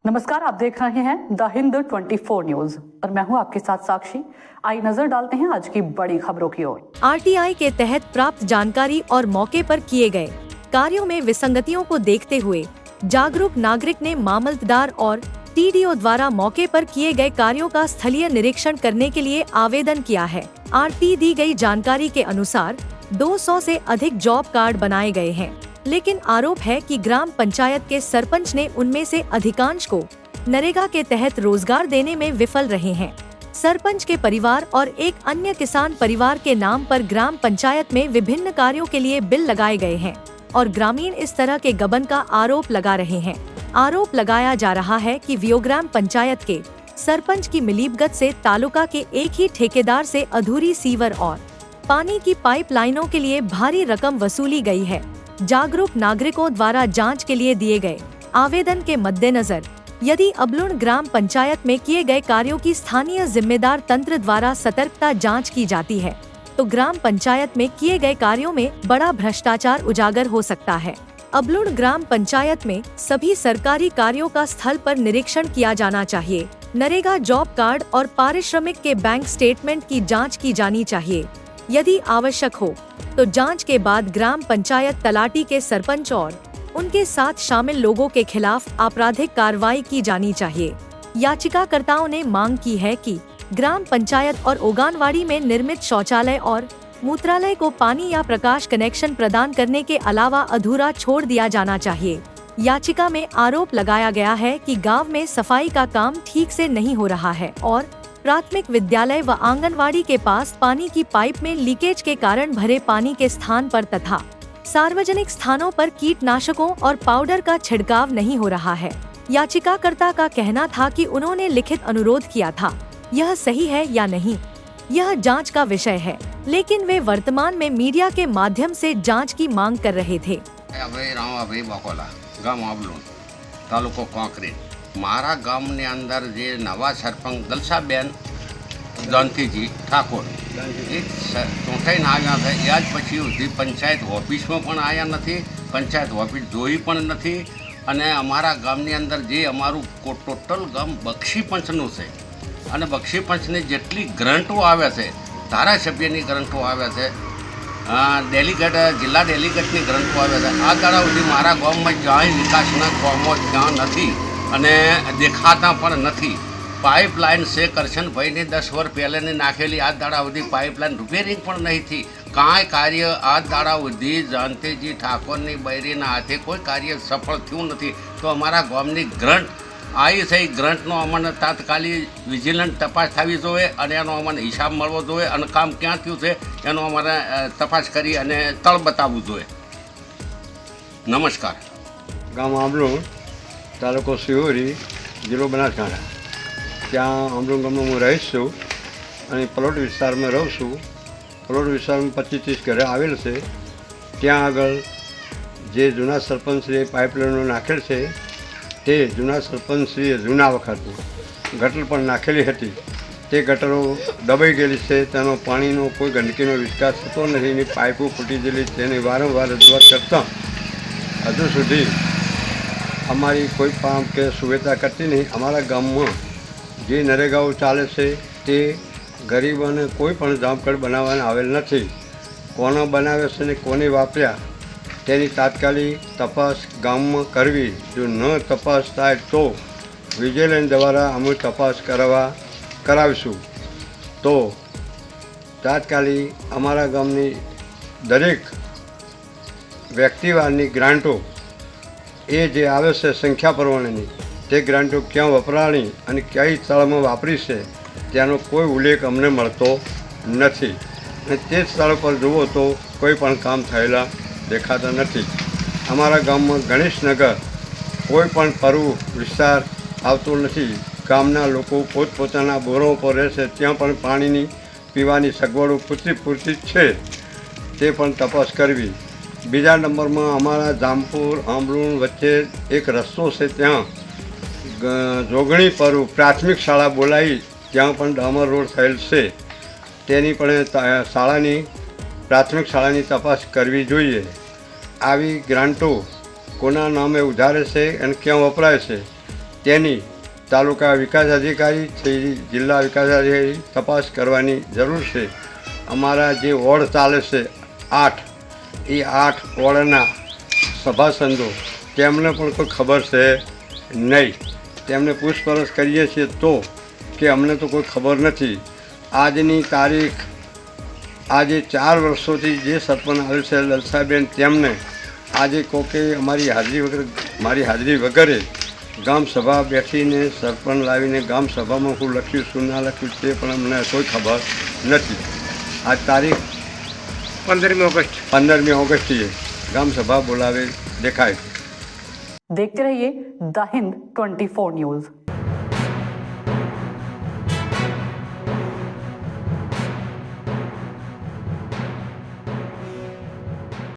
नमस्कार, आप देख रहे हैं द हिंद 24 न्यूज और मैं हूं आपके साथ साक्षी। आइए नजर डालते हैं आज की बड़ी खबरों की ओर। आरटीआई के तहत प्राप्त जानकारी और मौके पर किए गए कार्यों में विसंगतियों को देखते हुए जागरूक नागरिक ने मामलतदार और टीडीओ द्वारा मौके पर किए गए कार्यों का स्थलीय निरीक्षण करने के लिए आवेदन किया है। आरटी दी गई जानकारी के अनुसार 200 से अधिक जॉब कार्ड बनाए गए हैं, लेकिन आरोप है कि ग्राम पंचायत के सरपंच ने उनमें से अधिकांश को नरेगा के तहत रोजगार देने में विफल रहे हैं। सरपंच के परिवार और एक अन्य किसान परिवार के नाम पर ग्राम पंचायत में विभिन्न कार्यों के लिए बिल लगाए गए हैं और ग्रामीण इस तरह के गबन का आरोप लगा रहे हैं। आरोप लगाया जा रहा है कि वियोग्राम पंचायत के सरपंच की मिलीभगत से तालुका के एक ही ठेकेदार से अधूरी सीवर और पानी की पाइपलाइनों के लिए भारी रकम वसूली गई है। जागरूक नागरिकों द्वारा जांच के लिए दिए गए आवेदन के मद्देनजर यदि अबलुण ग्राम पंचायत में किए गए कार्यों की स्थानीय जिम्मेदार तंत्र द्वारा सतर्कता जांच की जाती है तो ग्राम पंचायत में किए गए कार्यों में बड़ा भ्रष्टाचार उजागर हो सकता है। अबलुण ग्राम पंचायत में सभी सरकारी कार्यों का स्थल पर निरीक्षण किया जाना चाहिए। नरेगा जॉब कार्ड और पारिश्रमिक के बैंक स्टेटमेंट की जाँच की जानी चाहिए। यदि आवश्यक हो तो जांच के बाद ग्राम पंचायत तलाटी के सरपंच और उनके साथ शामिल लोगों के खिलाफ आपराधिक कार्रवाई की जानी चाहिए। याचिकाकर्ताओं ने मांग की है कि ग्राम पंचायत और ओगानवाड़ी में निर्मित शौचालय और मूत्रालय को पानी या प्रकाश कनेक्शन प्रदान करने के अलावा अधूरा छोड़ दिया जाना चाहिए। याचिका में आरोप लगाया गया है कि गांव में सफाई का काम ठीक से नहीं हो रहा है और प्राथमिक विद्यालय व आंगनवाड़ी के पास पानी की पाइप में लीकेज के कारण भरे पानी के स्थान पर तथा सार्वजनिक स्थानों पर कीटनाशकों और पाउडर का छिड़काव नहीं हो रहा है। याचिकाकर्ता का कहना था कि उन्होंने लिखित अनुरोध किया था। यह सही है या नहीं, यह जांच का विषय है, लेकिन वे वर्तमान में मीडिया के माध्यम से जांच की मांग कर रहे थे। मारा गामनी अंदर जे नवा सरपंच दलसाबेन जानतीजी ठाकोर चूंटाई आव्या है याज पछी सुधी पंचायत ऑफिस में पण आया नथी, पंचायत ऑफिस जोई पण नथी अने अमारा गामनी अंदर जे अमारू टोटल गाम बक्षी पंचनुं छे अने बक्षी पंचनी जेटली ग्रंटो आवे छे, धारासभ्यनी ग्रंटो आवे छे, डेलीगेट जिला डेलीगेटनी ग्रंटो आवे छे, आ दाड़ा सुधी मारा गाममां क्यांय विकासना कामो क्यां नथी અને દેખાતા પણ નથી। પાઇપલાઇન છે કરશનભાઈની 10 વર્ષ પહેલાંની નાખેલી આ દાડા સુધી પાઇપલાઇન રિપેરિંગ પણ નહીં થઈ। કાંઈ કાર્ય આ દાડા સુધી જાનતીજી ઠાકોરની બૈરીના હાથે કોઈ કાર્ય સફળ થયું નથી। તો અમારા ગામની ગ્રંટ આવી છે, ગ્રંટનો અમને તાત્કાલિક વિજિલન્ટ તપાસ થવી જોઈએ અને એનો અમને હિસાબ મળવો જોઈએ અને કામ ક્યાં થયું છે એનો અમારે તપાસ કરી અને તળ બતાવવું જોઈએ। નમસ્કાર। ગામ આંબલું, તાલુકો સિહોરી, જિલ્લો બનાસકાંઠા। ત્યાં આંબલું ગામમાં હું રહીશ છું અને પ્લોટ વિસ્તારમાં રહું છું। પ્લોટ વિસ્તારમાં 25-30 ઘરે આવેલ છે। ત્યાં આગળ જે જૂના સરપંચશ્રીએ પાઇપલાઇનો નાખેલ છે તે જૂના સરપંચશ્રીએ જૂના વખતમાં ગટર પણ નાખેલી હતી। તે ગટરો દબાઈ ગયેલી છે, તેનો પાણીનો કોઈ ગંદકીનો વિકાસ થતો નથી, એની પાઇપો ફૂટી ગયેલી, તેની વારંવાર રજૂઆત કરતાં હજુ સુધી અમારી કોઈ કામ કે સુવિધા કરતી નહીં। અમારા ગામમાં જે નરેગાઓ ચાલે છે તે ગરીબોને કોઈ પણ જોબ કાર્ડ બનાવવાને આવેલ નથી। કોનો બનાવે છે ને કોને વાપર્યા તેની તાત્કાલિક તપાસ ગામમાં કરવી। જો ન તપાસ થાય તો વિજિલન્સ દ્વારા અમે તપાસ કરાવીશું। તો તાત્કાલિક અમારા ગામની દરેક વ્યક્તિવારની ગ્રાન્ટો એ જે આવે છે સંખ્યા પ્રમાણેની તે ગ્રાન્ટો ક્યાં વપરાણી અને કઈ સ્થળમાં વાપરી છે તેનો કોઈ ઉલ્લેખ અમને મળતો નથી અને તે સ્થળ પર જુઓ તો કોઈ પણ કામ થયેલા દેખાતા નથી। અમારા ગામમાં ગણેશનગર કોઈ પણ પરુ વિસ્તાર આવતો નથી। ગામના લોકો પોતપોતાના બોરો પર રહે છે, ત્યાં પણ પાણીની પીવાની સગવડો પૂરતી છે, તે પણ તપાસ કરવી। બીજા નંબરમાં અમારા જામપુર આંબલુણ વચ્ચે એક રસ્તો છે, ત્યાં જોગણી પરુ પ્રાથમિક શાળા બોલાવી ત્યાં પણ ડામર રોડ થયેલ છે, તેની પણ શાળાની પ્રાથમિક શાળાની તપાસ કરવી જોઈએ। આવી ગ્રાન્ટો કોના નામે ઉધારે છે અને ક્યાં વપરાય છે તેની તાલુકા વિકાસ અધિકારી જિલ્લા વિકાસ અધિકારી તપાસ કરવાની જરૂર છે. અમારા જે વોર્ડ ચાલે છે 8, એ 8 વોર્ડના સભાસદો તેમને પણ કોઈ ખબર છે નહીં. તેમને પૂછપરછ કરીએ છીએ તો કે અમને તો કોઈ ખબર નથી. આજની તારીખ આજે 4 વર્ષોથી જે સરપંચ આવ્યું છે લલસાબેન, તેમને આજે કોકે મારી હાજરી વગરે ગામ સભા બેઠીને સરપંચ લાવીને ગામ સભામાં હું લખ્યું શું ના લખ્યું તે પણ અમને કોઈ ખબર નથી. આ તારીખ 15મી ઓગસ્ટે ગામ સભા બોલાવે દેખાય. देखते रहिए द हिंद 24 न्यूज.